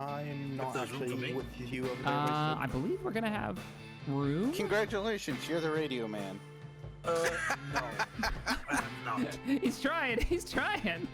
I'm not there's room for actually me. with you over there. I believe we're gonna have room. Congratulations, you're the radio man. No, I am not. He's trying. He's trying.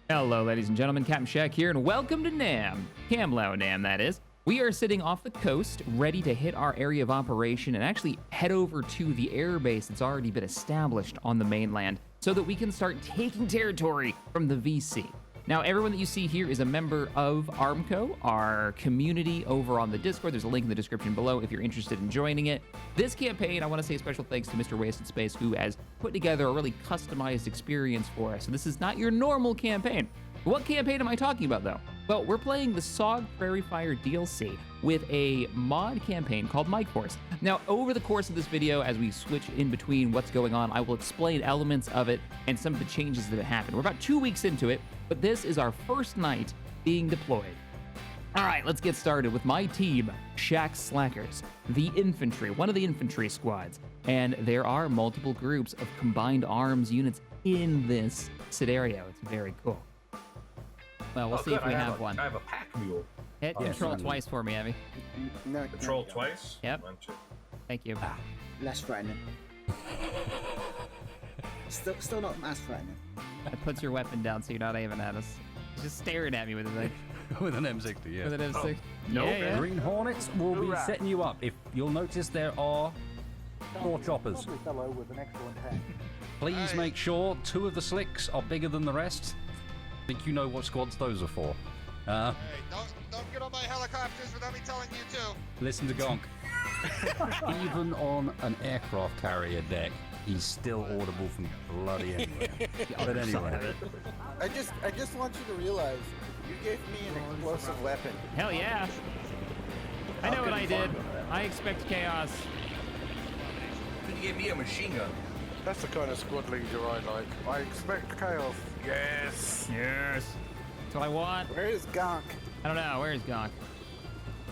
Hello, ladies and gentlemen. Captain Shaq here, and welcome to Nam. Cam Lau Nam, that is. We are sitting off the coast, ready to hit our area of operation and actually head over to the airbase that's already been established on the mainland so that we can start taking territory from the VC. Now, everyone that you see here is a member of ARMCO, our community over on the Discord. There's a link in the description below if you're interested in joining it. This campaign, I want to say special thanks to Mr. Wasted Space, who has put together a really customized experience for us. So this is not your normal campaign. What campaign am I talking about, though? Well, we're playing the SOG Prairie Fire DLC with a mod campaign called Mike Force. Now, over the course of this video, as we switch in between what's going on, I will explain elements of it and some of the changes that have happened. We're about 2 weeks into it, but this is our first night being deployed. All right, let's get started with my team, Shaq Slackers, the infantry, one of the infantry squads. And there are multiple groups of combined arms units in this scenario. It's very cool. Well, we'll see if we have one. I have a pack mule. Hit control twice for me, Abby. No, Control twice? Yep. 1, 2. Thank you. Less threatening. Still not as threatening. That puts your weapon down so you're not aiming at us. He's just staring at me with a thing. With an M60, yeah. With an M6. no, Yeah. Green Hornets will be setting you up. If you'll notice, there are 4 choppers. Lovely fellow with an excellent head. Please make sure 2 of the slicks are bigger than the rest. I think you know what squads those are for. Hey, don't get on my helicopters without me telling you to. Listen to Gonk. Even on an aircraft carrier deck, he's still audible from bloody anywhere. But anyway, I just want you to realize you gave me an explosive weapon. Hell yeah. I know what I did. I expect chaos. You gave me a machine gun. That's the kind of squad leader I like. I expect chaos. Yes. Yes. That's what I want. Where is Gonk? I don't know. Where's Gonk?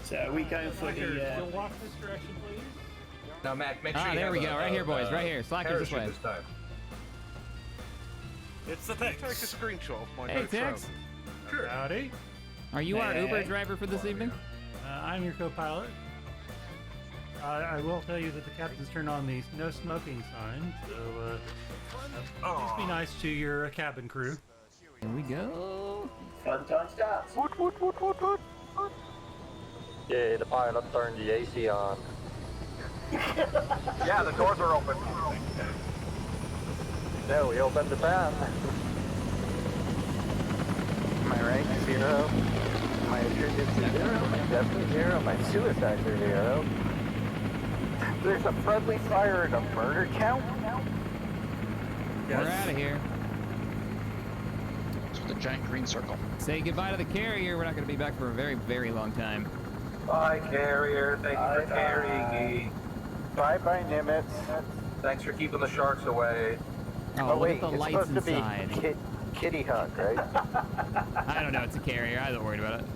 So are we going for the... walk this direction, please. Now, Mac, make sure you There have we go. Right here, boys. Right here. Slackers this way. parachute this time. It's the Take a Tex. screenshot of my Hey, no Tex. Sure. Howdy. Are you our Uber driver for this evening? I'm your co-pilot. I will tell you that the captain's turned on the no smoking sign, so please be nice to your cabin crew. Here we go. Fun time starts. Yeah, the pilot turned the AC on. Yeah, the doors are open. No, we opened the fan. My rank 0. My attributes are 0. My death is 0. My suicides are 0. There's a friendly fire and a murder count? We're out of here. It's with a giant green circle. Say goodbye to the carrier. We're not going to be back for a very, very long time. Bye, carrier. Thank you for carrying me. Bye-bye, Nimitz. Thanks for keeping the sharks away. Oh, look wait, at the it's lights supposed inside. to be Kitty Hawk, right? I don't know. It's a carrier. I'm not worried about it.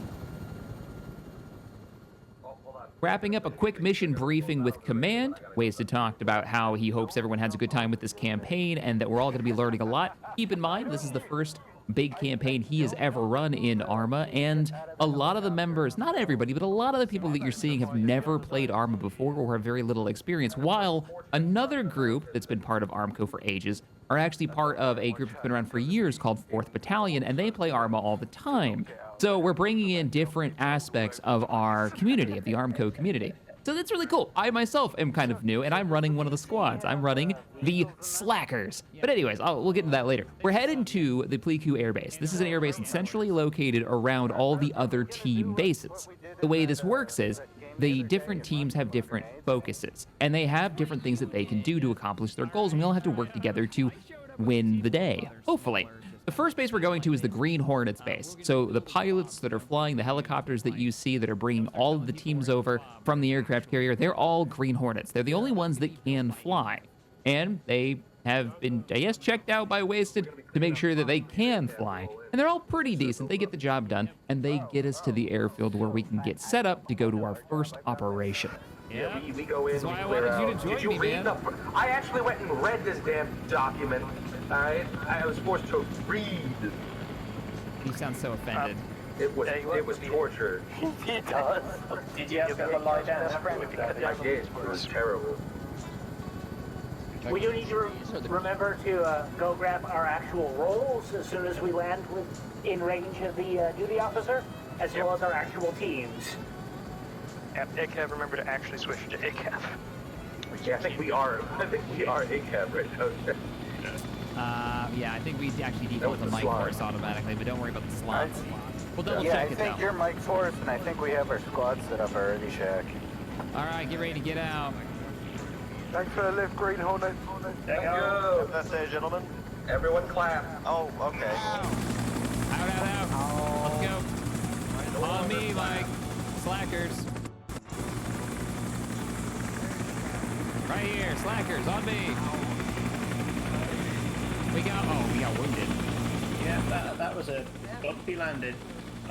Wrapping up a quick mission briefing with Command, Wasted talked about how he hopes everyone has a good time with this campaign and that we're all going to be learning a lot. Keep in mind, this is the first big campaign he has ever run in ARMA, and a lot of the members, not everybody, but a lot of the people that you're seeing have never played ARMA before or have very little experience, while another group that's been part of ARMCO for ages are actually part of a group that's been around for years called 4th Battalion, and they play ARMA all the time. So we're bringing in different aspects of our community, of the ARMCO community. So that's really cool. I myself am kind of new, and I'm running one of the squads. I'm running the Slackers. But anyways, we'll get into that later. We're heading to the Pleiku Air Base. This is an air base that's centrally located around all the other team bases. The way this works is the different teams have different focuses, and they have different things that they can do to accomplish their goals, and we all have to work together to win the day, hopefully. The first base we're going to is the Green Hornets base. So the pilots that are flying the helicopters that you see that are bringing all of the teams over from the aircraft carrier, they're all Green Hornets. They're the only ones that can fly. And they have been, I guess, checked out by Wasted to make sure that they can fly. And they're all pretty decent. They get the job done, and they get us to the airfield where we can get set up to go to our first operation. Yeah, we go in. That's why I clear wanted you out. to join Did you me, read man. I actually went and read this damn document. All right, I was forced to read. You sound so offended. It was torture. He does. Did you have to lie down? I did. It was terrible. We do need to remember to go grab our actual roles as soon as we land in range of the duty officer, as well as our actual teams. ACAB, remember to actually switch to ACAB. Yeah, I think we are ACAB right now. Yeah, I think we actually default to Mike Force automatically, but don't worry about the slots. We'll double Yeah, I check it think though. you're Mike Forrest, and I think we have our squad set up already, Shaq. All right, get ready to get out. Thanks for the lift, Green Hornet. Thank you. Have a nice day, gentlemen. Everyone clap. Oh, okay. Out. Let's go. On me, Mike. Slackers. Right here, slackers, on me. We got wounded. Yeah, that was a bumpy landing.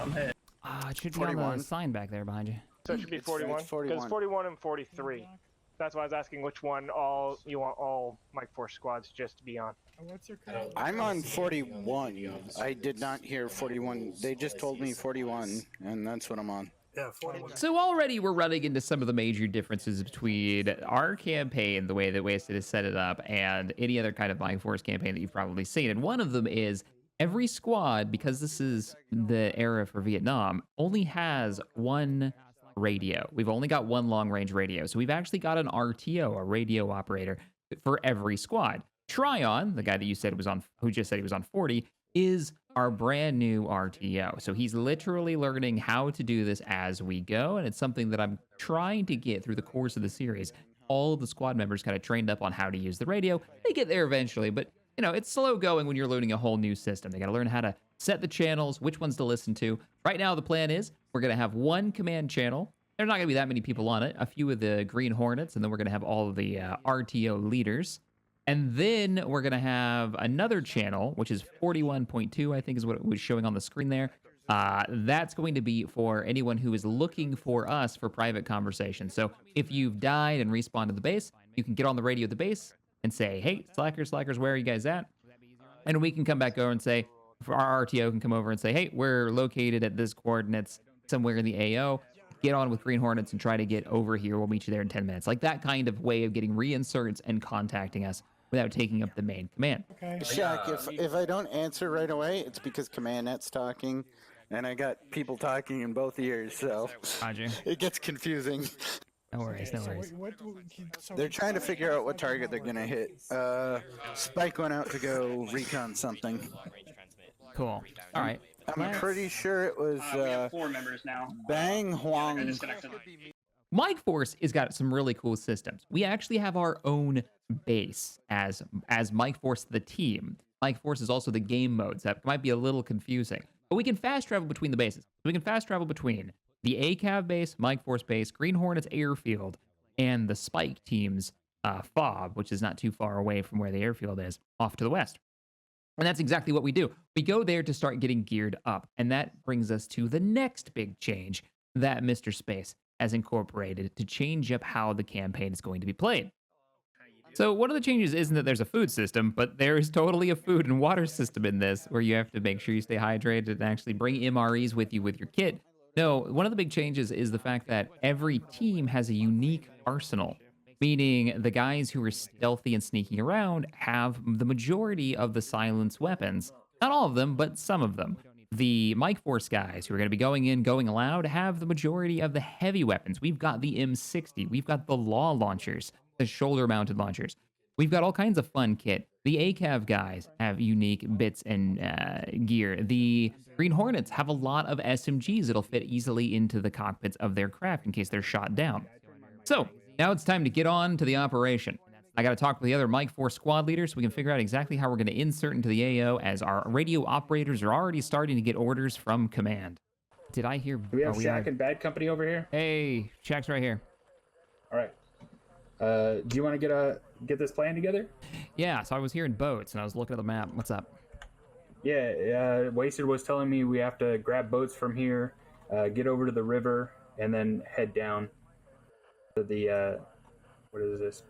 I'm hit. It should be on the sign back there behind you. So it should be 41. Because 41 and 43. That's why I was asking which one you want all Mike Force squads just to be on. What's your code? I'm on 41. I did not hear 41. They just told me 41, and that's what I'm on. Yeah, 41. So already we're running into some of the major differences between our campaign, the way that Wasted has set it up, and any other kind of Mike Force campaign that you've probably seen. And one of them is every squad, because this is the era for Vietnam, only has one radio. We've only got one long-range radio. So we've actually got an RTO, a radio operator, for every squad. Tryon, the guy that you said was on, who just said he was on 40, is our brand new RTO. So he's literally learning how to do this as we go, and it's something that I'm trying to get through the course of the series. All of the squad members kind of trained up on how to use the radio. They get there eventually, but you know, it's slow going when you're learning a whole new system. They got to learn how to set the channels, which ones to listen to. Right now, the plan is we're going to have one command channel. There's not going to be that many people on it, a few of the Green Hornets, and then we're going to have all of the RTO leaders. And then we're going to have another channel, which is 41.2, I think is what it was showing on the screen there. That's going to be for anyone who is looking for us for private conversation. So if you've died and respawned to the base, you can get on the radio at the base and say, hey, slackers, where are you guys at? And we can come back over and say, our RTO can come over and say, hey, we're located at this coordinates somewhere in the AO. Get on with Green Hornets and try to get over here. We'll meet you there in 10 minutes. Like that kind of way of getting reinserts and contacting us without taking up the main command. Okay. Shaq, if I don't answer right away, it's because Command Net's talking, and I got people talking in both ears, so Roger. It gets confusing. No worries, no worries. They're trying to figure out what target they're gonna hit. Spike went out to go recon something. Cool. All right. I'm pretty sure it was We have 4 members now. Bang Huang. Mike Force has got some really cool systems. We actually have our own base as Mike Force the team. Mike Force is also the game modes. That might be a little confusing. But we can fast travel between the bases. We can fast travel between the ACAV base, Mike Force base, Green Hornets airfield, and the Spike team's FOB, which is not too far away from where the airfield is, off to the west. And that's exactly what we do. We go there to start getting geared up. And that brings us to the next big change that Mr. Space has incorporated to change up how the campaign is going to be played. So one of the changes isn't that there's a food system, but there is totally a food and water system in this where you have to make sure you stay hydrated and actually bring MREs with you with your kit. No, one of the big changes is the fact that every team has a unique arsenal, meaning the guys who are stealthy and sneaking around have the majority of the silenced weapons. Not all of them, but some of them. The Mike Force guys who are going to be going in, going loud, have the majority of the heavy weapons. We've got the M60. We've got the Law launchers, the shoulder-mounted launchers. We've got all kinds of fun kit. The ACAV guys have unique bits and gear. The Green Hornets have a lot of SMGs that'll fit easily into the cockpits of their craft in case they're shot down. So now it's time to get on to the operation. I got to talk with the other Mike Force squad leaders so we can figure out exactly how we're going to insert into the AO, as our radio operators are already starting to get orders from command. Did I hear? Do we have Shaq and Bad Company over here? Hey, Shaq's right here. All right. Do you want to get this plan together? Yeah, so I was hearing boats and I was looking at the map. What's up? Yeah, Wasted was telling me we have to grab boats from here, get over to the river, and then head down to the, what is this?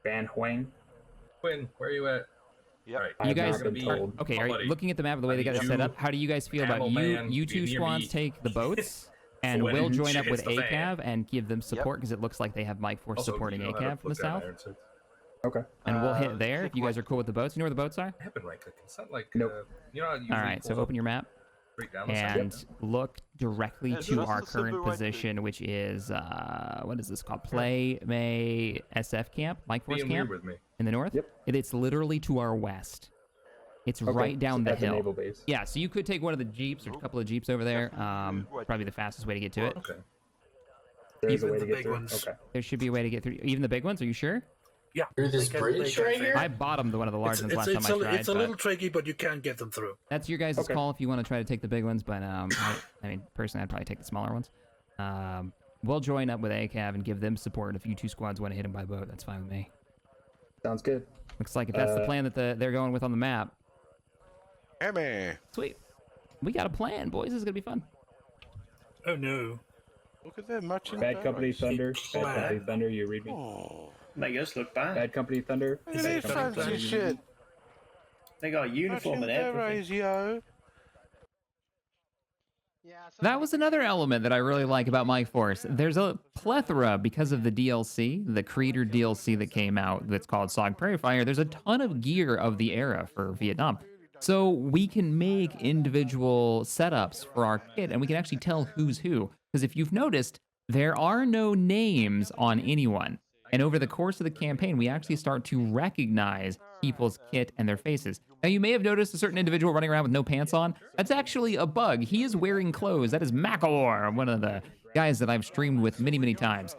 Ban Huang? Quinn, where are you at? Yep. You guys, okay, are you looking at the map of the way they got it set up? How do you guys feel about you two squads take the boats, and we'll join up with ACAV and give them support, because it looks like they have Mike Force supporting ACAV from the south. Okay. And we'll hit there if you guys are cool with the boats. You know where the boats are? Nope. All right, so open your map and look directly to our current position, which is, what is this called? Play May SF Camp, Mike Force Camp in the north. Yep. It's literally to our west. It's right down the hill. Naval base. Yeah, so you could take one of the jeeps. There's a couple of jeeps over there. Probably the fastest way to get to it. Okay. There is a way to get through. Okay. There should be a way to get through. Even the big ones, are you sure? Yeah. Through this bridge right here? I bottomed one of the large ones last time I tried. It's a little tricky, but you can get them through. That's your guys' call if you want to try to take the big ones, but I mean, personally, I'd probably take the smaller ones. We'll join up with ACAV and give them support. If you two squads want to hit them by boat, that's fine with me. Sounds good. Looks like if that's the plan that they're going with on the map. Hey, man. Sweet. We got a plan, boys. This is going to be fun. Oh, no. Look at that much. Bad Company Thunder. Bad Company Thunder, you read me? Oh. Make us look bad. Bad Company Thunder. Hey, fancy shit. They got a uniform and everything. Yo. That was another element that I really like about Mike Force. There's a plethora, because of the DLC, the Creator DLC that came out that's called SOG Prairie Fire. There's a ton of gear of the era for Vietnam. So we can make individual setups for our kit, and we can actually tell who's who. Because if you've noticed, there are no names on anyone. And over the course of the campaign, we actually start to recognize people's kit and their faces. Now, you may have noticed a certain individual running around with no pants on. That's actually a bug. He is wearing clothes. That is Macalor, one of the guys that I've streamed with many, many times.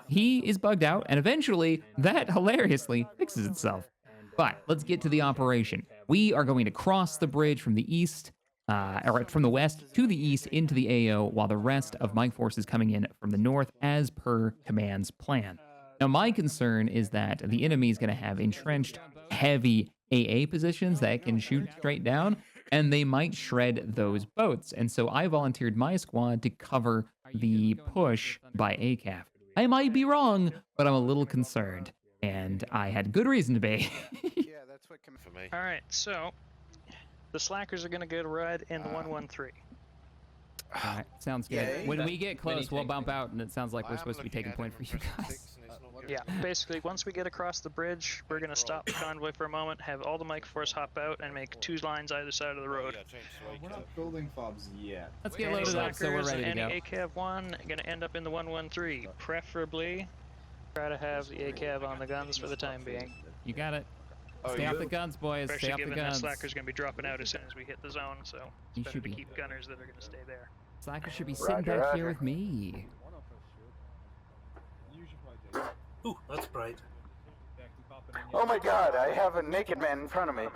He is bugged out, and eventually, that hilariously fixes itself. But let's get to the operation. We are going to cross the bridge from the east, or from the west to the east into the AO, while the rest of Mike Force is coming in from the north as per command's plan. Now, my concern is that the enemy is going to have entrenched heavy AA positions that can shoot straight down, and they might shred those boats. And so I volunteered my squad to cover the push by ACAF. I might be wrong, but I'm a little concerned, and I had good reason to be. Yeah, that's what came for me. All right, so the slackers are going to get a ride in the 113. All right, sounds good. When we get close, we'll bump out, and it sounds like we're supposed to be taking point for you guys. Yeah, basically, once we get across the bridge, we're going to stop the convoy for a moment, have all the Mike Force hop out, and make 2 lines either side of the road. We're not building fobs yet. Let's get loaded up so we're ready to go. Any ACAV 1 going to end up in the 113. Preferably, try to have the ACAV on the guns for the time being. You got it. Stay off the guns, boys. Especially Stay off the given guns. that Slacker's going to be dropping out as soon as we hit the zone, so it's better to keep gunners that are going to stay there. Slacker should be sitting back here with me. Ooh, that's bright. Oh my god, I have a naked man in front of me.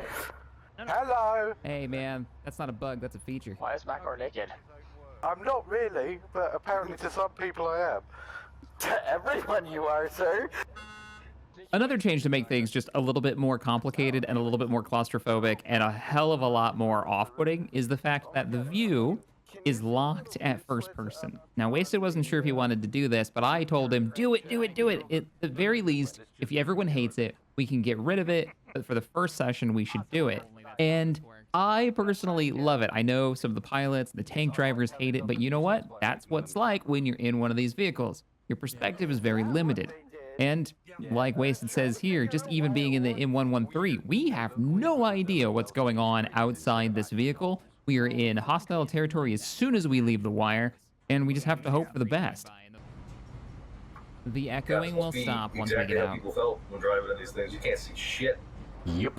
Hello. Hey, man, that's not a bug, that's a feature. Why is Macor naked? I'm not really, but apparently to some people I am. To everyone you are, sir. Another change to make things just a little bit more complicated and a little bit more claustrophobic and a hell of a lot more off-putting is the fact that the view is locked at first person. Now, Wasted wasn't sure if he wanted to do this, but I told him, do it, do it, do it. At the very least, if everyone hates it, we can get rid of it, but for the first session, we should do it. And I personally love it. I know some of the pilots, the tank drivers hate it, but you know what? That's what it's like when you're in one of these vehicles. Your perspective is very limited. And like Wasted says here, just even being in the M113, we have no idea what's going on outside this vehicle. We are in hostile territory as soon as we leave the wire, and we just have to hope for the best. The echoing will stop once we get out. People felt when driving in these things. You can't see shit. Yep.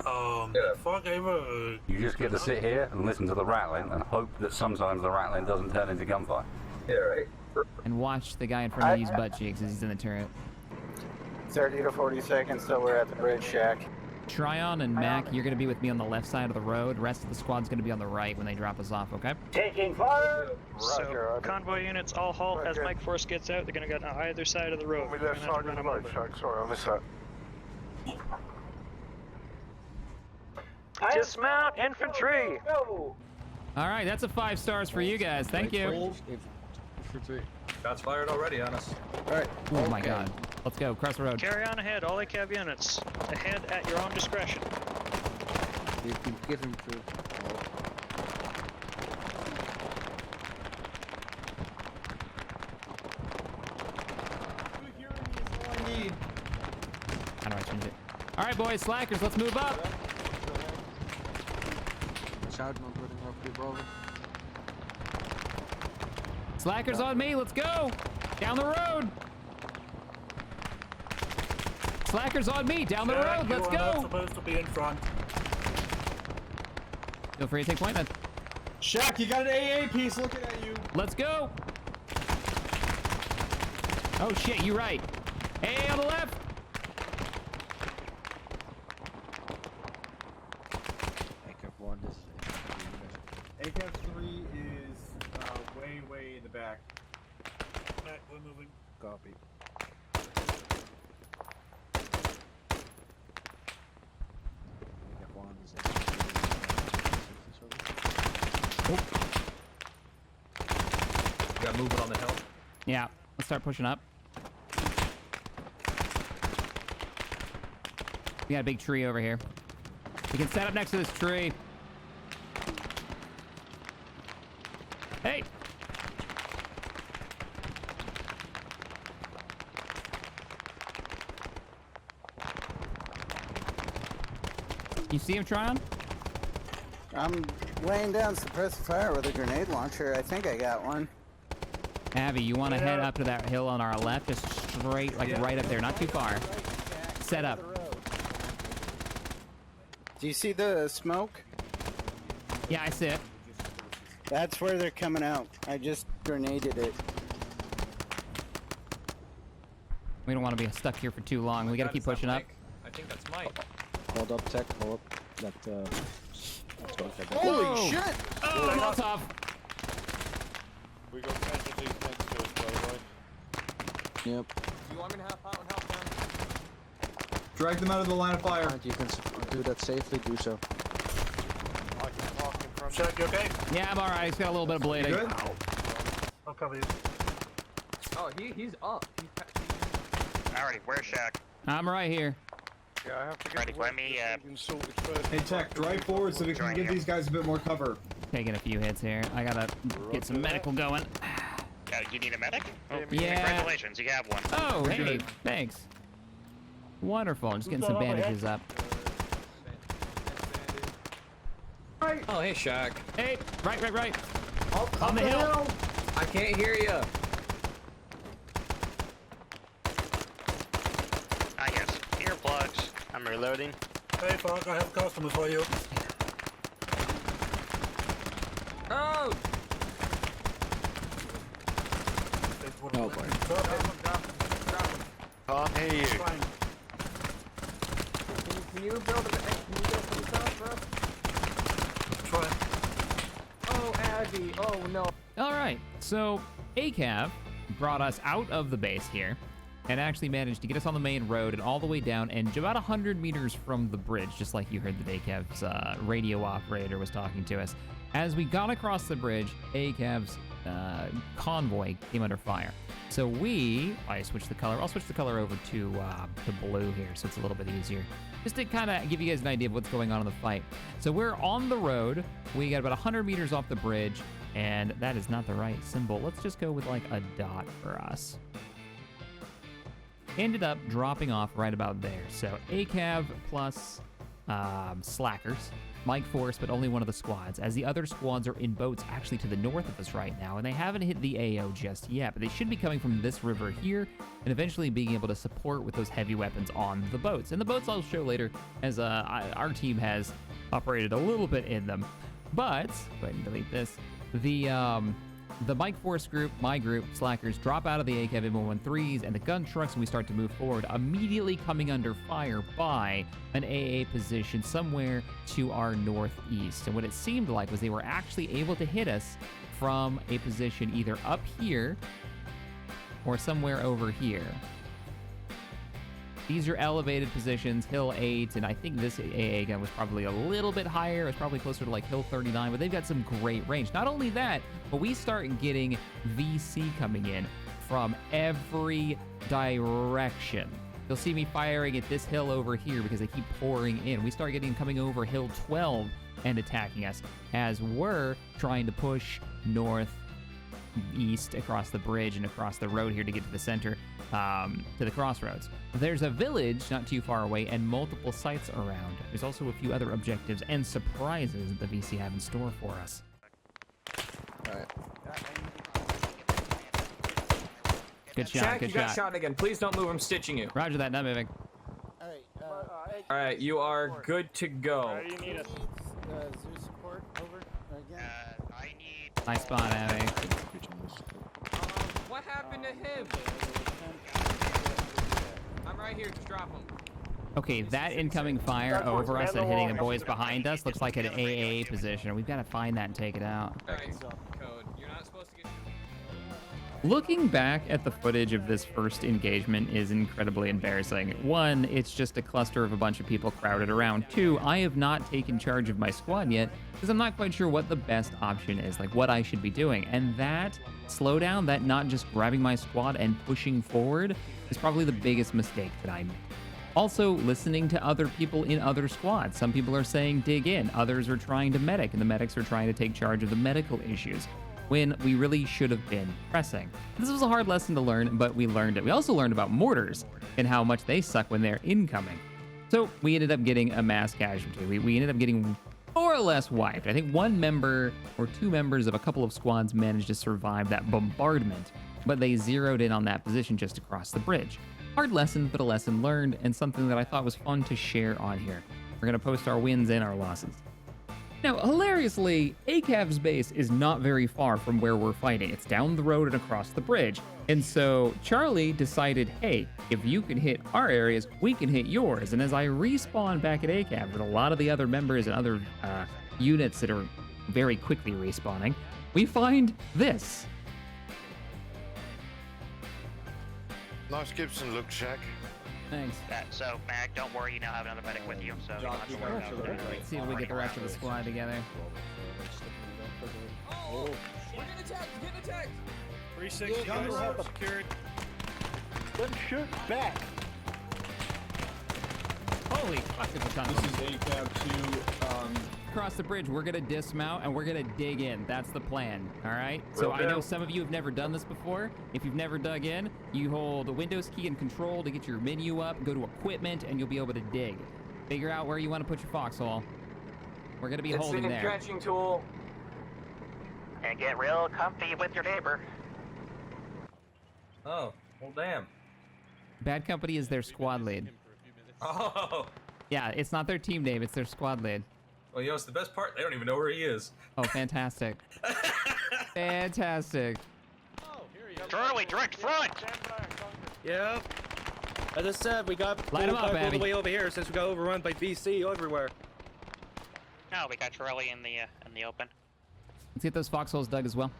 You just get to sit here and listen to the rattling and hope that sometimes the rattling doesn't turn into gunfire. Yeah, right. And watch the guy in front of you use butt cheeks as he's in the turret. 30 to 40 seconds till we're at the bridge shack. Tryon and Mac, you're going to be with me on the left side of the road. Rest of the squad's going to be on the right when they drop us off, okay? Taking fire! So, convoy units all halt as Mike Force gets out. They're going to go on either side of the road. On my left side of the road, Shack. Sorry, I missed that. Dismount infantry! All right, that's a 5 stars for you guys. Thank you. Shots fired already on us. All right. Oh my god. Let's go. Cross the road. Carry on ahead, all ACAV units. Ahead at your own discretion. They've been given to. How do I change it? All right, boys, slackers, let's move up. Slackers on me, let's go. Down the road. Slackers on me, down the road, let's You are not go. supposed to be in front. Feel free to take point then. Shaq, you got an AA piece looking at you. Let's go. Oh shit, you're right. Hey, on the left. ACAP 3 is way in the back. Matt, we're moving. Copy. You got movement on the hill. Yeah, let's start pushing up. We got a big tree over here. We can set up next to this tree. Hey! You see him, Tryon? I'm laying down suppressive fire with a grenade launcher. I think I got one. Abby, you want to head up to that hill on our left, just straight, like right up there, not too far. Set up. Do you see the smoke? Yeah, I see it. That's where they're coming out. I just grenaded it. We don't want to be stuck here for too long. We got to keep pushing up. I think that's Mike. Hold up, tech. Hold up. Holy shit! Oh, Molotov! We got casualties next to us, by the way. Yep. Do you want me to help out and help them? Drag them out of the line of fire. You can do that safely. Do so. I can park in front. Shaq, you okay? Yeah, I'm alright. He's got a little bit of bleeding. Good? I'll cover you. Oh, he's up. Alrighty, where's Shaq? I'm right here. Yeah, I have to get Ready, let me, sorted first. Hey, Tech, drive forward so we can give these guys a bit more cover. Taking a few hits here. I gotta get some medical going. you need a medic? Oh, Yeah. Congratulations, you have one. Oh, hey, thanks. Wonderful. I'm just getting some bandages up. Oh, hey, Shaq. Hey, right. On the hill. I can't hear you. I guess. Earplugs. I'm reloading. Hey, Fog, I have customers for you. Oh! Oh boy. Can't hear you. Fine. Can you build some stuff, bro? Try. Oh, Abby. Oh, no. All right. So ACAV brought us out of the base here and actually managed to get us on the main road and all the way down and about 100 meters from the bridge, just like you heard that ACAV's radio operator was talking to us. As we got across the bridge, ACAV's convoy came under fire. So I switched the color. I'll switch the color over to blue here so it's a little bit easier. Just to kind of give you guys an idea of what's going on in the fight. So we're on the road. We got about 100 meters off the bridge, and that is not the right symbol. Let's just go with like a dot for us. Ended up dropping off right about there. So ACAV plus slackers. Mike Force, but only one of the squads, as the other squads are in boats actually to the north of us right now, and they haven't hit the AO just yet, but they should be coming from this river here, and eventually being able to support with those heavy weapons on the boats. And the boats I'll show later, as our team has operated a little bit in them. But, go ahead and delete this. The Mike Force group, my group, slackers, drop out of the ACAV M113s and the gun trucks, and we start to move forward, immediately coming under fire by an AA position somewhere to our northeast. And what it seemed like was they were actually able to hit us from a position either up here or somewhere over here. These are elevated positions, Hill 8, and I think this AA gun was probably a little bit higher. It was probably closer to like Hill 39, but they've got some great range. Not only that, but we start getting VC coming in from every direction. You'll see me firing at this hill over here because they keep pouring in. We start getting coming over hill 12 and attacking us as we're trying to push northeast across the bridge and across the road here to get to the center, to the crossroads. There's a village not too far away and multiple sites around. There's also a few other objectives and surprises that the VC have in store for us. Alright. Good shot, Jack, good you got shot. shot again. Please don't move. I'm stitching you. Roger that, not moving. All right, you are good to go. Where do you need us? Zoo support, over, again. I need... Nice spot, Abby. What happened to him? I'm right here. Just drop him. Okay, that incoming fire over us and hitting the boys behind us looks like an AA position. We've got to find that and take it out. All right, code. You're not supposed to get... Looking back at the footage of this first engagement is incredibly embarrassing. One, it's just a cluster of a bunch of people crowded around. Two, I have not taken charge of my squad yet because I'm not quite sure what the best option is, like what I should be doing. And that slowdown, that not just grabbing my squad and pushing forward, is probably the biggest mistake that I made. Also, listening to other people in other squads. Some people are saying dig in, others are trying to medic, and the medics are trying to take charge of the medical issues, when we really should have been pressing. This was a hard lesson to learn, but we learned it. We also learned about mortars and how much they suck when they're incoming. So we ended up getting a mass casualty. We ended up getting more or less wiped. I think one member or two members of a couple of squads managed to survive that bombardment, but they zeroed in on that position just across the bridge. Hard lesson, but a lesson learned, and something that I thought was fun to share on here. We're gonna post our wins and our losses. Now, hilariously, ACAV's base is not very far from where we're fighting. It's down the road and across the bridge. And so Charlie decided, hey, if you can hit our areas, we can hit yours. And as I respawn back at ACAV with a lot of the other members and other units that are very quickly respawning, we find this. Nice Gibson look, Shaq. Thanks. So, Mac, don't worry, you now have another medic with you, so you don't have to worry about it. Let's see if we get the rest of the squad together. Oh, we're getting attacked. Getting attacked. 360 guys secured. Then shoot back. Holy fuck, it's a ton. This is ACAB 2. Across the bridge, we're gonna dismount and we're gonna dig in. That's the plan, all right? So I know some of you have never done this before. If you've never dug in, you hold the Windows key and Control to get your menu up, go to Equipment, and you'll be able to dig. Figure out where you want to put your foxhole. We're gonna be holding there. Dredging tool. And get real comfy with your neighbor. Oh, well, damn. Bad Company is their squad lead. Oh. Yeah, it's not their team name, it's their squad lead. Well, you know, it's the best part. They don't even know where he is. Oh, fantastic. Fantastic. Charlie, direct front! Yep. As I said, we got Light 'em up, pulled back all Abby. the way over here since we got overrun by VC everywhere. No, we got Charlie in the open. Let's get those foxholes dug as well.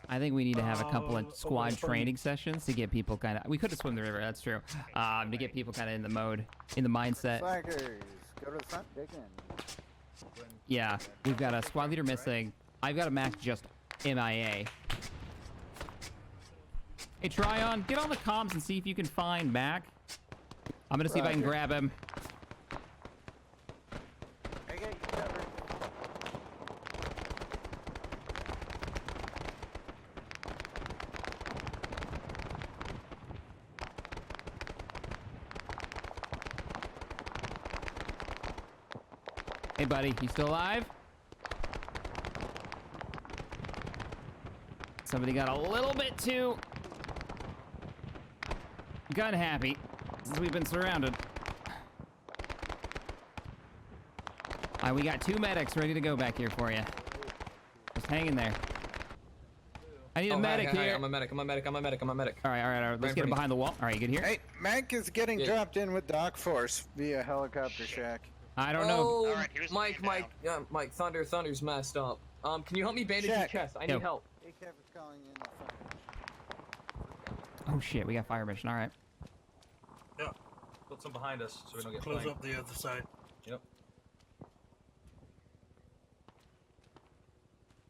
I think we need to have a couple of squad training sessions to get people kind of... We could have swum the river, that's true. To get people kind of in the mode, in the mindset. Slackers, go to the front, dig in. Yeah, we've got a squad leader missing. I've got a Mac just MIA. Hey, Tryon, get on the comms and see if you can find Mac. I'm gonna see if I can grab him. I got you covered. Hey, buddy, you still alive? Somebody got a little bit too gun happy since we've been surrounded. All right, we got 2 medics ready to go back here for you. Just hang in there. I need a medic here. I'm a medic. I'm a medic. I'm a medic. I'm a medic. All right. Let's get him behind the wall. All right, you good here? Hey, Mac is getting dropped in with Doc Force via helicopter shack. I don't know. Oh, Mike, Thunder's messed up. Can you help me bandage his chest? I need help. ACAB is calling in the front. Oh shit, we got fire mission. All right. Yeah. Put some behind us so we don't get Close flanked. up the other side. Yep.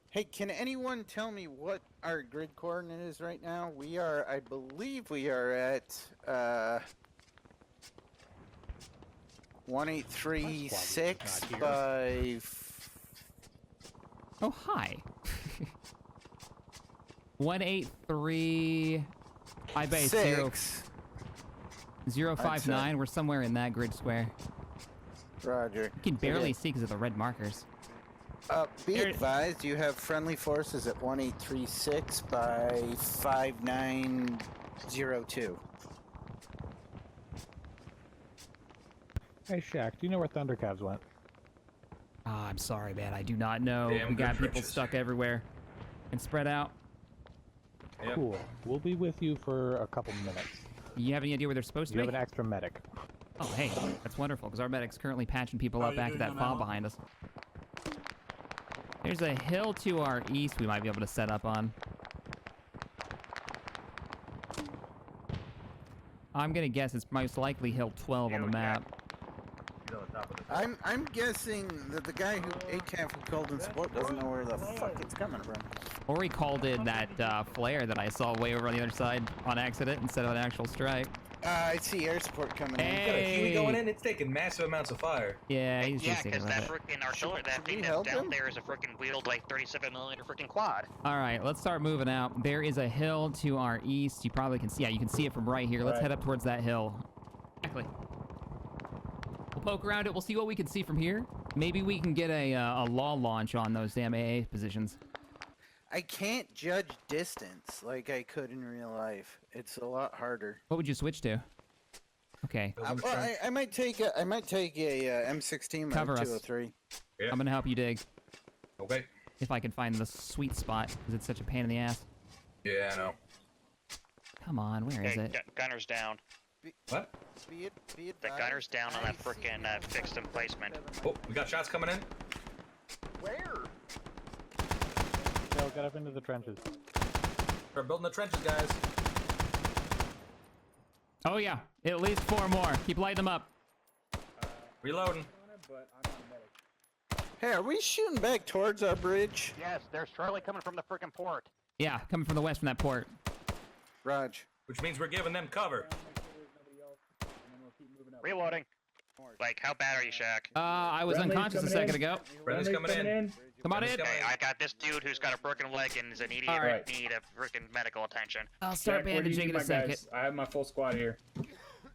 Hey, can anyone tell me what our grid coordinate is right now? We are, I believe we are at 1836 by... Oh, hi. 183 by base 059. We're somewhere in that grid square. Roger. You can barely see because of the red markers. Be advised, you have friendly forces at 1836 by 5902. Hey, Shaq, do you know where Thundercabs went? I'm sorry, man. I do not know. Damn We got good people trenches. stuck everywhere and spread out. Yep. Cool. We'll be with you for a couple minutes. You have any idea where they're supposed to You be? have an extra medic. Oh, hey, that's wonderful, because our medic's currently patching people up back at that fob behind us. There's a hill to our east we might be able to set up on. I'm gonna guess it's most likely Hill 12 on the map. I'm guessing that the guy who ACAF called in support doesn't know where the fuck it's coming from. Or he called in that flare that I saw way over on the other side on accident instead of an actual strike. I see air support coming in. Got a Huey going in. It's taking massive amounts of fire. Yeah, he's just because thinking that about it. freaking artillery, that thing that's down there is a freaking wheeled like 37mm freaking quad. All right, let's start moving out. There is a hill to our east. You probably can see. Yeah, you can see it from right here. Let's head up towards that hill. Exactly. We'll poke around it. We'll see what we can see from here. Maybe we can get a law launch on those damn AA positions. I can't judge distance like I could in real life. It's a lot harder. What would you switch to? Okay. I might take a M16 Cover us. 203. Yeah. I'm gonna help you dig. Okay. If I can find the sweet spot, because it's such a pain in the ass. Yeah, I know. Come on, where is it? Gunner's down. What? Be The gunner's down on that freaking fixed emplacement. Oh, we got shots coming in. Where? Go, get up into the trenches. Start building the trenches, guys. Oh yeah, at least 4 more. Keep lighting them up. Reloading. Hey, are we shooting back towards our bridge? Yes, there's Charlie coming from the freaking port. Yeah, coming from the west from that port. Raj. Which means we're giving them cover. Reloading. Like, how bad are you, Shaq? I was unconscious a second ago. Friendly's coming in. Come on in. Hey, I got this dude who's got a broken leg and is in immediate need of freaking medical attention. I'll start bandaging in a second. I have my full squad here.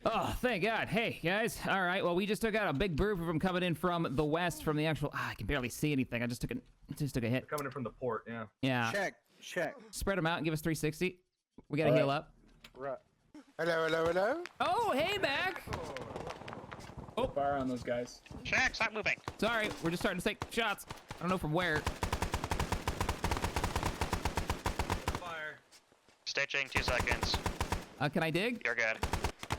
Oh, thank God. Hey, guys. All right, well, we just took out a big group of them coming in from the west, from the actual... I can barely see anything. I just took a hit. They're coming in from the port, yeah. Yeah. Check. Spread them out and give us 360. We gotta heal up. Right. Hello. Oh, hey, Mac. Oh, fire on those guys. Shaq, stop moving. Sorry, we're just starting to take shots. I don't know from where. Fire. Stitching, 2 seconds. Can I dig? You're good.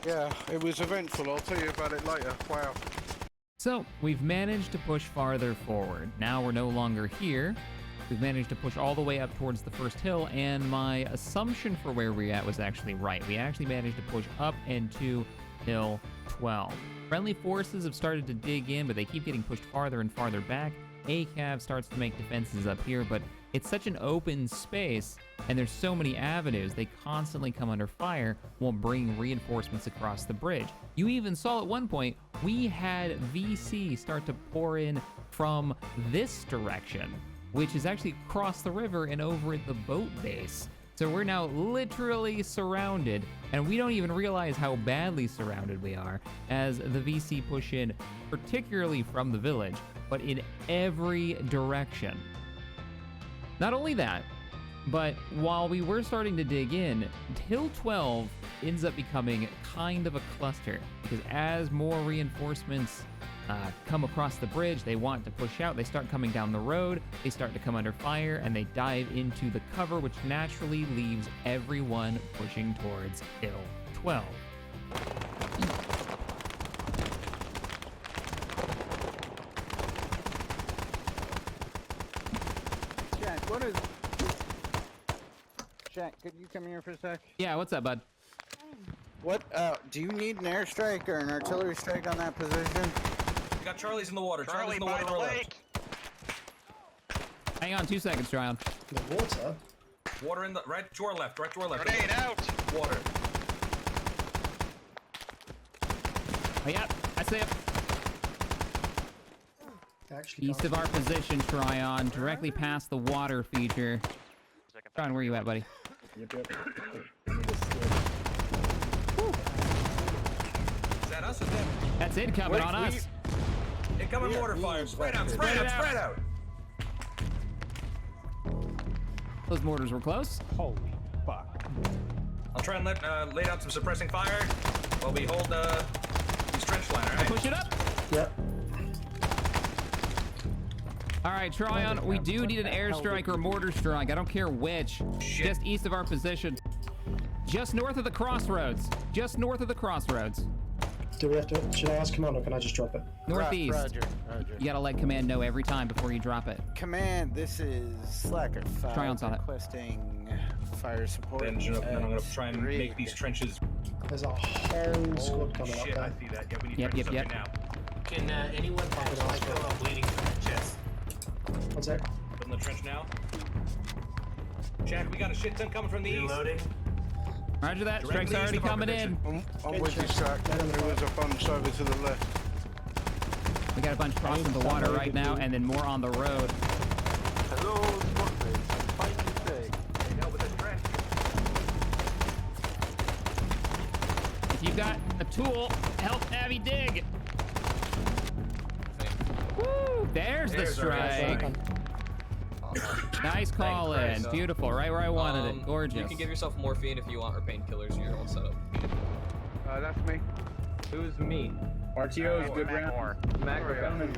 Yeah, it was eventful. I'll tell you about it later. Wow. So, we've managed to push farther forward. Now we're no longer here. We've managed to push all the way up towards the first hill, and my assumption for where we're at was actually right. We actually managed to push up into Hill 12. Friendly forces have started to dig in, but they keep getting pushed farther and farther back. ACAV starts to make defenses up here, but it's such an open space, and there's so many avenues, they constantly come under fire while bringing reinforcements across the bridge. You even saw at one point, we had VC start to pour in from this direction, which is actually across the river and over at the boat base. So we're now literally surrounded, and we don't even realize how badly surrounded we are as the VC push in, particularly from the village, but in every direction. Not only that, but while we were starting to dig in, Hill 12 ends up becoming kind of a cluster, because as more reinforcements come across the bridge, they want to push out, they start coming down the road, they start to come under fire, and they dive into the cover, which naturally leaves everyone pushing towards Hill 12. Jack, what is... Jack, could you come here for a sec? Yeah, what's up, bud? What, do you need an airstrike or an artillery strike on that position? We got Charlie's in the water. Charlie Charlie's in the by water. the Left. lake. Hang on 2 seconds, Tryon. The water? Water in the right to our left. Right to our left. Grenade out. Water. Oh, yeah, I see him. actually East of our position, Tryon, directly past the water feature. Tryon, where you at, buddy? Yep. Is that us or them? That's incoming on us. Incoming mortar fire. Spread out. Those mortars were close. Holy fuck. I'll try and lay down some suppressing fire while we hold these trench line, alright? Push it up. Yep. All right, Tryon, we do need an airstrike or mortar strike. I don't care which. Just east of our position. Just north of the crossroads. Just north of the crossroads. Do we have to? Should I ask command or can I just drop it? Northeast. Roger. You gotta let command know every time before you drop it. Command, this is Slacker 5 Tryon's on it. requesting fire support. Then I'm gonna try and make these trenches. There's a whole squad coming up Shit, there. I see that. Yeah, we need Yep, to do yep, something now. Can anyone pass my kill? I'm bleeding from the chest. One sec. Building the trench now. Jack, we got a shit ton coming from the east. Reloading. Roger that. Strike's already coming in. I'm with you, Shaq. There was a bunch over to the left. We got a bunch crossing the water right now, and then more on the road. Hello, Scorpion. I'm fighting today. With the trench. If you've got a tool, help Abby dig. Woo! There's the strike. Nice call in. Beautiful. Right where I wanted it. Gorgeous. You can give yourself morphine if you want, or painkillers. You're all set up. That's me. Who's me? RTO is good round. Mac,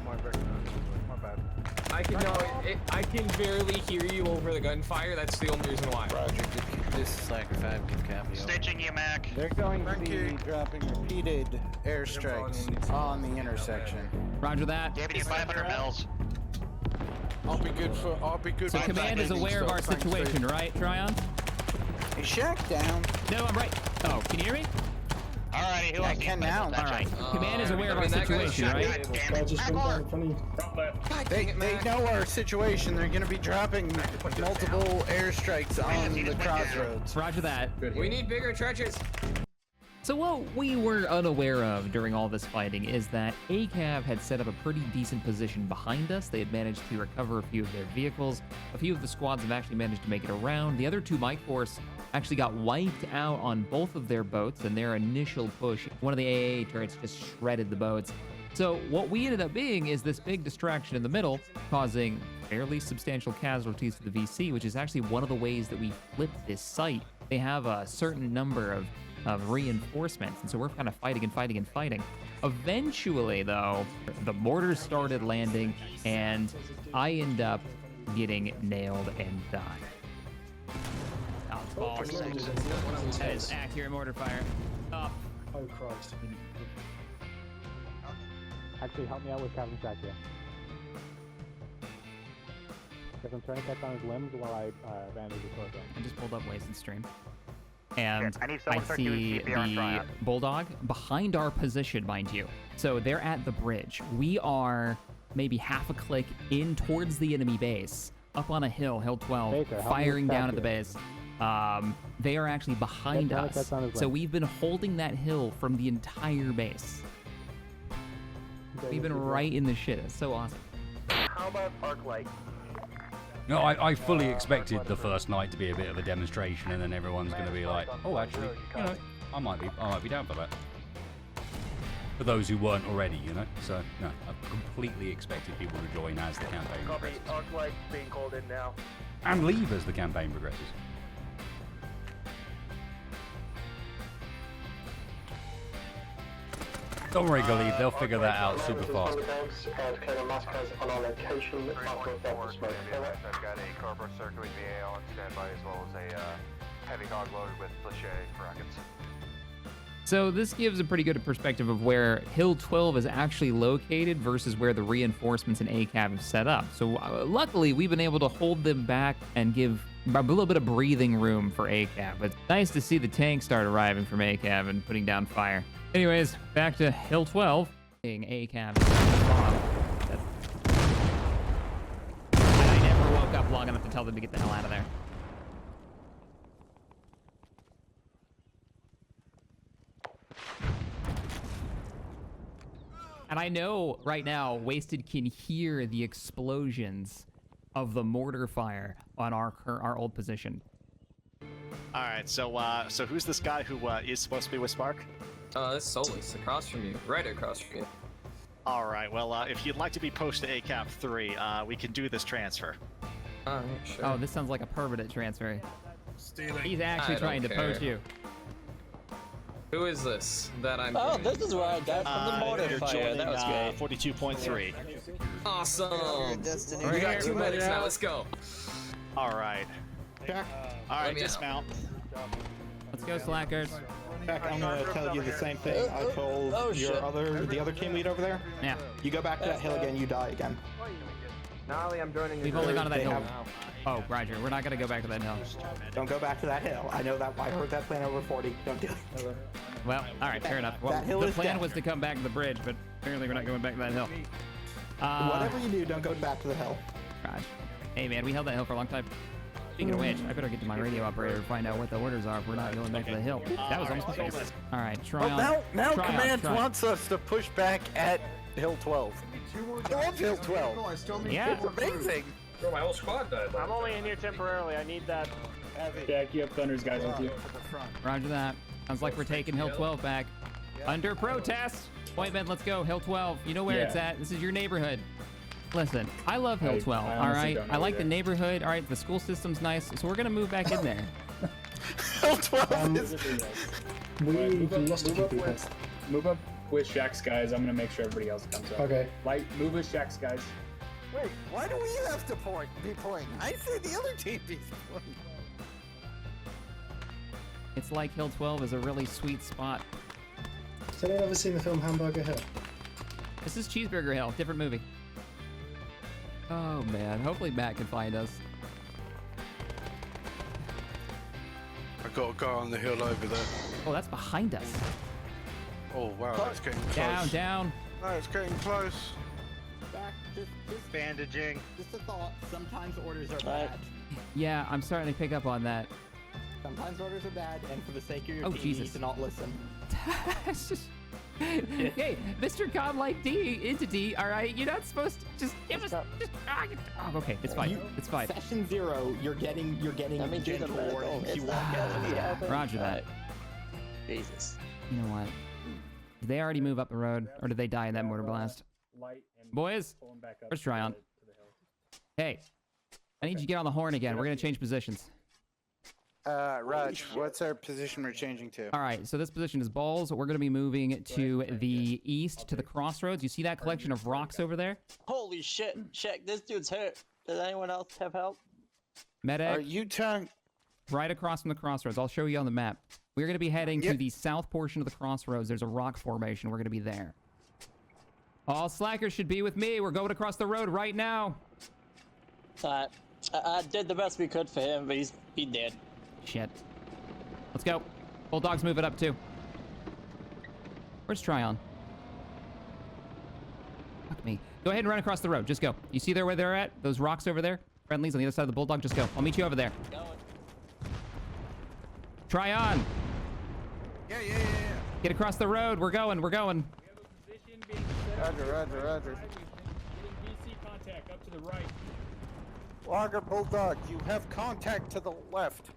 My bad. I can barely hear you over the gunfire. That's the only reason why. Roger, this is Slacker 5, give copy. Stitching you, Mac. They're going to be dropping repeated airstrikes on the intersection. Roger that. Giving you 500 mils. I'll be good. So command is aware of our situation, right, Tryon? Is Shaq down? No, I'm right. Oh, can you hear me? Alrighty, who I else? can now. All right. Command is aware of our situation, right? I just went down in front of you. They know our situation. They're going to be dropping multiple airstrikes on the crossroads. Roger that. We need bigger trenches. So what we were unaware of during all this fighting is that ACAV had set up a pretty decent position behind us. They had managed to recover a few of their vehicles. A few of the squads have actually managed to make it around. The other two Mike Force actually got wiped out on both of their boats in their initial push. One of the AA turrets just shredded the boats. So what we ended up being is this big distraction in the middle, causing fairly substantial casualties to the VC, which is actually one of the ways that we flipped this site. They have a certain number of reinforcements, and so we're kind of fighting. Eventually, though, the mortars started landing, and I end up getting nailed and dying. Oh, balls. That is accurate mortar fire. Up. Oh Christ. Actually, help me out with Captain Jack here. Because I'm trying to catch on his limbs while I bandage his torso. I just pulled up Wasted Stream. And I need I someone to start doing see CPR on the Tryon. Bulldog behind our position, mind you. So they're at the bridge. We are maybe half a click in towards the enemy base, up on a hill, Hill 12, Baker, firing down at the base. They are actually behind Get us. on his So leg. we've been holding that hill from the entire base. We've been right in the shit. It's so awesome. How about arc light? No, I fully expected the first night to be a bit of a demonstration, and then everyone's going to be like, "Oh, actually, you know, I might be down for that." For those who weren't already, you know. So no, I completely expected people to join as the campaign Copy. progresses, Arc light being called in now. and leave as the campaign progresses. Don't worry, Galid, they'll figure that out super fast. I've got a Cobra circling the AL on standby as well as a heavy hog loaded with flechette rockets. So this gives a pretty good perspective of where Hill 12 is actually located versus where the reinforcements in ACAV have set up. So luckily, we've been able to hold them back and give a little bit of breathing room for ACAV. But it's nice to see the tanks start arriving from ACAV and putting down fire. Anyways, back to Hill 12. ACAV. And I never woke up long enough to tell them to get the hell out of there. And I know right now, Wasted can hear the explosions of the mortar fire on our old position. All right, so who's this guy who is supposed to be with Spark? It's Solus, across from you, right across from you. All right, well, if you'd like to be posted to ACAP 3, we can do this transfer. Alright, sure. Oh, this sounds like a permanent transfer. Stealing. He's actually I trying to don't poach care. you. Who is this that I'm Oh, doing? this is where I died from the mortar You're fire. joining That was great. 42.3. Awesome! Destiny. We got 2 medics now, let's go. All right. All right, me dismount. Let's go, slackers. Jack, I'm gonna tell you the same thing I told the other team lead over there. Yeah. You go back to that hill again, you die again. Nolly, I'm joining you. We've only gone to that They hill. have- Oh, Roger. We're not gonna go back to that hill. Don't go back to that hill. I know that. I heard that plan over 40. Don't do it. Well, all right, fair enough. Well, That hill the is plan dead. was to come back to the bridge, but apparently we're not going back to that hill. Whatever you do, don't go back to the hill. Gosh. Hey, man, we held that hill for a long time. Speaking of which, I better get to my radio operator and find out what the orders are if we're not going back to the hill. That was almost my face. All right, try Well, on. now Try on, Command try on. wants us to push back at Hill 12. I love Hill 12. Yeah. It's amazing. Bro, my whole squad died. I'm only in here temporarily. I need that. Jack, you have Thunder's guys with you. Roger that. Sounds like we're taking Hill 12 back. Under protest. Appointment, let's go. Hill 12. You know where it's at. This is your neighborhood. Listen, I love Hill 12, I all honestly right? don't know I like either. the neighborhood, all right? The school system's nice, so we're going to move back in there. Hill 12 is... We've lost a few people. Move up with Shaq's guys. I'm gonna make sure everybody else comes up. Okay. Light, move with Shaq's guys. Wait, why do we have to be pointing? I say the other team be pointing. It's like Hill 12 is a really sweet spot. Has anyone ever seen the film Hamburger Hill? This is Cheeseburger Hill, different movie. Oh man, hopefully Matt can find us. I got a guy on the hill over there. Oh, that's behind us. Oh wow, that's getting close. Down, down. No, it's getting close. Back, just Bandaging. Just a thought. Sometimes orders are bad. Yeah, I'm starting to pick up on that. Sometimes orders are bad, and for the sake of your Oh, team, Jesus. you need to not listen. It's just... Hey, Mr. Godlike D entity, all right? You're not supposed to just give us... Oh, okay, it's fine. It's fine. Session 0, you're getting That means you're the gentle medical. warnings. It's You not won't gonna get happen. Roger that. Jesus. You know what? Did they already move up the road, or did they die in that mortar blast? Light and Boys, pull him back up. where's Tryon? Hey, I need you to get on the horn again. We're gonna change positions. Raj, what's our position we're changing to? All right, so this position is balls. We're gonna be moving to the east, to the crossroads. You see that collection of rocks over there? Holy shit. Check, this dude's hurt. Does anyone else have help? Are Medic, you talking? right across from the crossroads. I'll show you on the map. We're gonna be heading to the south portion of the crossroads. There's a rock formation. We're gonna be there. All slackers should be with me. We're going across the road right now. I did the best we could for him, but he dead. Shit. Let's go. Bulldog's moving up too. Where's Tryon? Fuck me. Go ahead and run across the road. Just go. You see there where they're at? Those rocks over there? Friendlies on the other side of the Bulldog? Just go. I'll meet you over there. Tryon! Yeah. Get across the road. We're going. We're going. Roger. DC contact up to the right. Logger Bulldog, you have contact to the left.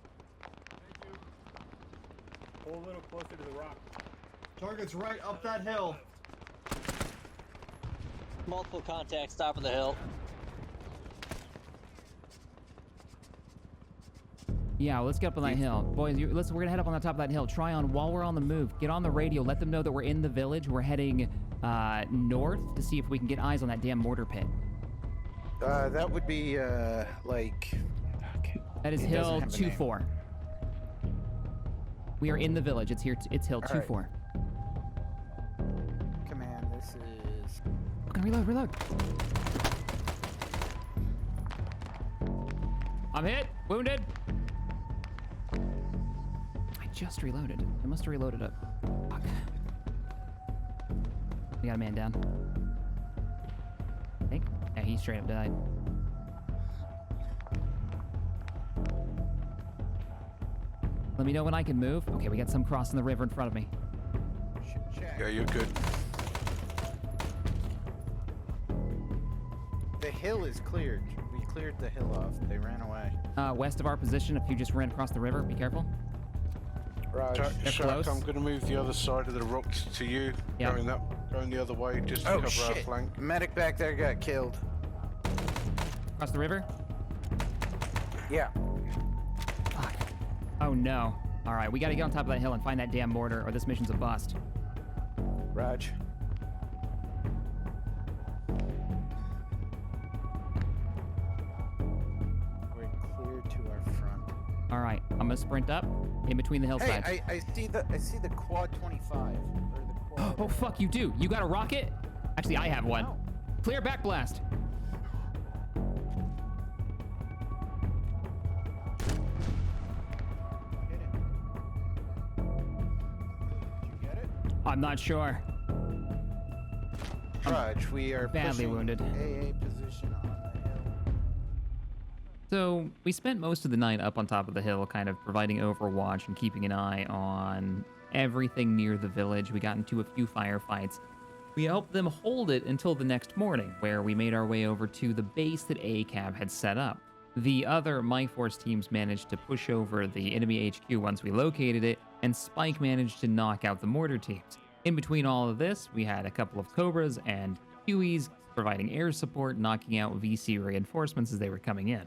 Pull a little closer to the rock. Target's right up that hill. Multiple contacts, top of the hill. Yeah, let's get up on that hill. Boys, listen, we're gonna head up on the top of that hill. Tryon, while we're on the move, get on the radio. Let them know that we're in the village. We're heading north to see if we can get eyes on that damn mortar pit. That would be, like... Okay. That is It doesn't Hill have a name. 2-4. We are in the village. It's here. It's Hill All right. 2-4. Command, this is... Okay, reload. I'm hit. Wounded. I just reloaded. I must have reloaded it. Fuck. We got a man down. I think. Yeah, he straight up died. Let me know when I can move. Okay, we got some crossing the river in front of me. Yeah, you're good. hill is cleared. We cleared the hill off. They ran away. West of our position, if you just ran across the river, be careful. Shark, I'm going to move the other side of the rocks to you. Yep. Going the other way, just to cover our flank. Medic back there got killed. Across the river? Yeah. Fuck. Oh no. All right, we got to get on top of that hill and find that damn mortar, or this mission's a bust. Raj. We're clear to our front. All right, I'm gonna sprint up in between the hillsides. Hey, I see the quad 25. Or the quad Oh fuck, you do. You got a rocket? Actually, I have one. No. Clear back blast. I'm not sure. Raj, we are badly wounded. AA position on the hill. So we spent most of the night up on top of the hill, kind of providing overwatch and keeping an eye on everything near the village. We got into a few firefights. We helped them hold it until the next morning, where we made our way over to the base that ACAB had set up. The other Mike Force teams managed to push over the enemy HQ once we located it, and Spike managed to knock out the mortar teams. In between all of this, we had a couple of Cobras and Hueys providing air support, knocking out VC reinforcements as they were coming in.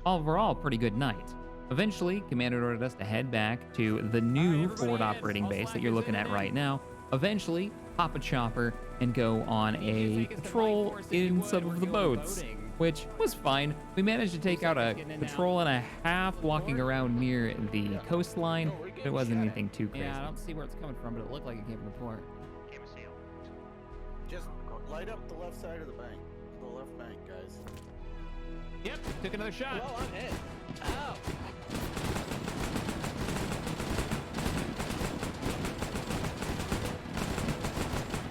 Overall, pretty good night. Eventually, Commander ordered us to head back to the new forward operating base that you're looking at right now. Eventually, hop a chopper and go on a patrol in some of the boats, which was fine. We managed to take out a patrol and a half walking around near the coastline. It wasn't anything too crazy. Yeah, I don't see where it's coming from, but it looked like it came from the port. Just light up the left side of the bank. The left bank, guys. Yep, took another shot. Well, I'm hit. Ow.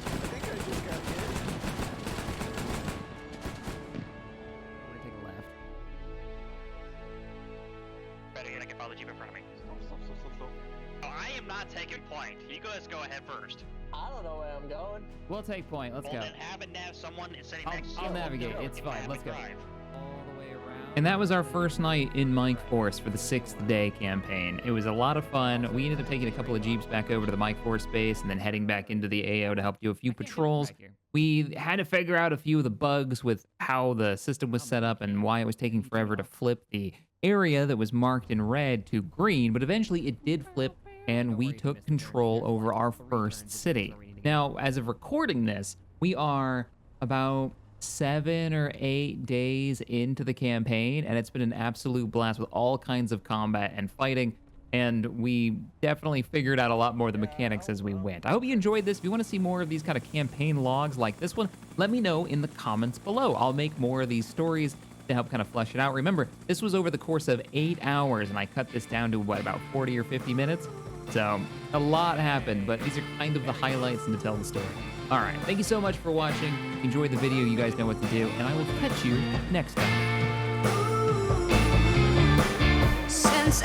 I think I just got hit. We're gonna take a left. Better yet, I can follow the Jeep in front of me. Stop. Oh, I am not taking point. You guys go ahead first. I don't know where I'm going. We'll take point. Let's go. Then have it nav someone sitting next to you. I'll navigate. It's fine. Let's go. Drive. And that was our first night in Mike Force for the 6th day campaign. It was a lot of fun. We ended up taking a couple of Jeeps back over to the Mike Force base and then heading back into the AO to help do a few patrols. We had to figure out a few of the bugs with how the system was set up and why it was taking forever to flip the area that was marked in red to green, but eventually it did flip and we took control over our first city. Now, as of recording this, we are about 7 or 8 days into the campaign, and it's been an absolute blast with all kinds of combat and fighting, and we definitely figured out a lot more of the mechanics as we went. I hope you enjoyed this. If you want to see more of these kind of campaign logs like this one, let me know in the comments below. I'll make more of these stories to help kind of flesh it out. Remember, this was over the course of 8 hours, and I cut this down to, what, about 40 or 50 minutes? So a lot happened, but these are kind of the highlights and to tell the story. All right, thank you so much for watching. Enjoyed the video, you guys know what to do, and I will catch you next time. Since